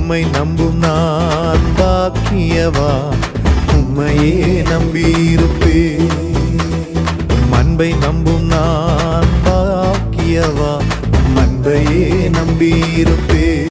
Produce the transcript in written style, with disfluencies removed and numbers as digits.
உம்மை நம்பும் நான் பாக்கியவா, உம்மையே நம்பியிருப்பேன். அன்பை நம்பும் நான் பாக்கியவா, அன்பையே நம்பியிருப்பேன்.